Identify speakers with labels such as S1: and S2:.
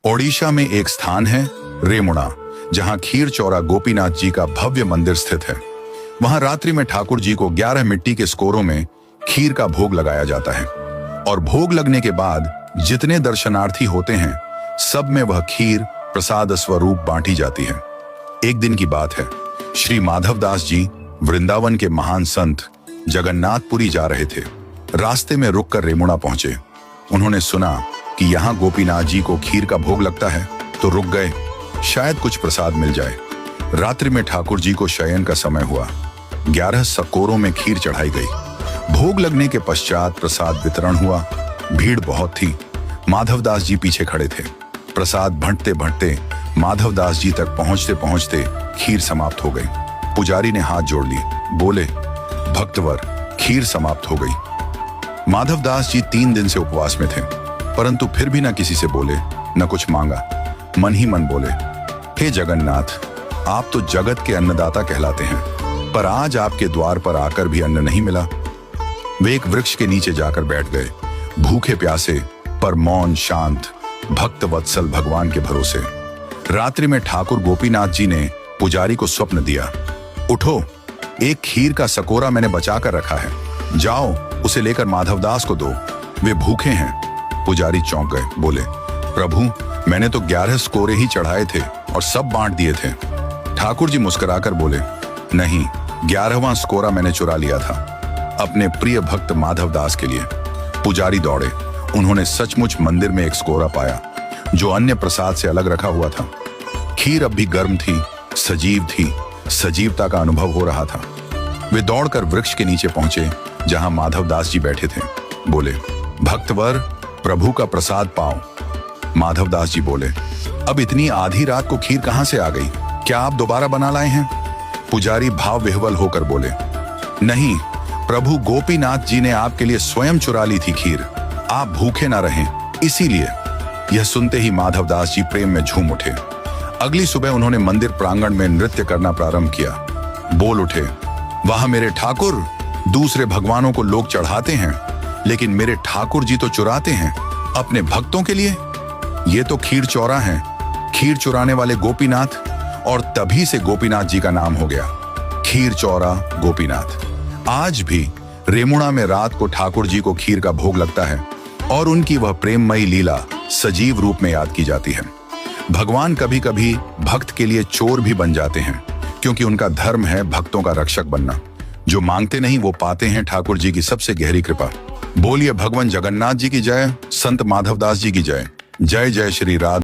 S1: ओडिशा में एक स्थान है रेमुणा, जहां खीर चौरा गोपीनाथ जी का भव्य मंदिर स्थित है। वहां रात्रि में ठाकुर जी को 11 मिट्टी के स्कोरों में खीर का भोग लगाया जाता है और भोग लगने के बाद जितने दर्शनार्थी होते हैं सब में वह खीर प्रसाद स्वरूप बांटी जाती है। एक दिन की बात है, श्री माधवदास जी वृंदावन के महान संत जगन्नाथपुरी जा रहे थे। रास्ते में रुककर रेमुणा पहुंचे। उन्होंने सुना कि यहाँ गोपीनाथ जी को खीर का भोग लगता है, तो रुक गए, शायद कुछ प्रसाद मिल जाए। रात्रि में ठाकुर जी को शयन का समय हुआ। 11 सकोरों में खीर चढ़ाई गई। भोग लगने के पश्चात प्रसाद वितरण हुआ। भीड़ बहुत थी। माधवदास जी पीछे खड़े थे। प्रसाद भंटते भंटते माधवदास जी तक पहुंचते पहुंचते खीर समाप्त हो गई। पुजारी ने हाथ जोड़ लिए, बोले, भक्तवर, खीर समाप्त हो गई। माधवदास जी 3 दिन से उपवास में थे, परंतु फिर भी न किसी से बोले, न कुछ मांगा। मन ही मन बोले, हे जगन्नाथ, आप तो जगत के अन्नदाता कहलाते हैं, पर आज आपके द्वार पर आकर भी अन्न नहीं मिला। वे एक वृक्ष के नीचे जाकर बैठ गए, भूखे प्यासे पर मौन शांत भक्त वत्सल भगवान के भरोसे। रात्रि में ठाकुर गोपीनाथ जी ने पुजारी को स्वप्न दिया, उठो, एक खीर का सकोरा मैंने बचा कर रखा है, जाओ उसे लेकर माधवदास को दो, वे भूखे हैं। पुजारी चौंक गए, बोले, प्रभु, मैंने तो 11 स्कोरे ही चढ़ाए थे और सब बांट दिए थे। ठाकुर जी मुस्कुराकर बोले, नहीं, 11वां स्कोरा मैंने चुरा लिया था, अपने प्रिय भक्त माधवदास के लिए। पुजारी दौड़े। उन्होंने सचमुच मंदिर में एक स्कोरा पाया, जो अन्य प्रसाद से अलग रखा हुआ था। खीर अब भी गर्म थी, सजीव थी, सजीवता का अनुभव हो रहा था। वे दौड़कर वृक्ष के नीचे पहुंचे, जहां माधवदास जी बैठे थे। बोले, भक्तवर, प्रभु का प्रसाद पाओ। माधवदास जी बोले, अब इतनी आधी रात को खीर कहां से आ गई? क्या आप दोबारा बना लाए हैं? पुजारी भाव विह्वल होकर बोले, नहीं, प्रभु गोपीनाथ जी ने आपके लिए स्वयं चुरा ली थी खीर, आप भूखे ना रहें, इसीलिए। यह सुनते ही माधवदास जी प्रेम में झूम उठे। अगली सुबह उन्होंने मंदिर प्रांगण में नृत्य करना प्रारंभ किया। बोल उठे, वहां मेरे ठाकुर, दूसरे भगवानों को लोग चढ़ाते हैं, लेकिन मेरे ठाकुर जी तो चुराते हैं अपने भक्तों के लिए। ये तो खीर चौरा है, खीर चुराने वाले गोपीनाथ, और तभी से गोपीनाथ जी का नाम हो गया, खीर चौरा गोपीनाथ। आज भी रेमुणा में रात को ठाकुर जी को खीर का भोग लगता है और उनकी वह प्रेममयी लीला सजीव रूप में याद की जाती है। भगवान कभी कभी भक्त के लिए चोर भी बन जाते हैं, क्योंकि उनका धर्म है भक्तों का रक्षक बनना। जो मांगते नहीं वो पाते हैं ठाकुर जी की सबसे गहरी कृपा। बोलिए भगवान जगन्नाथ जी की जय, संत माधवदास जी की जय। जय जय श्री राधे।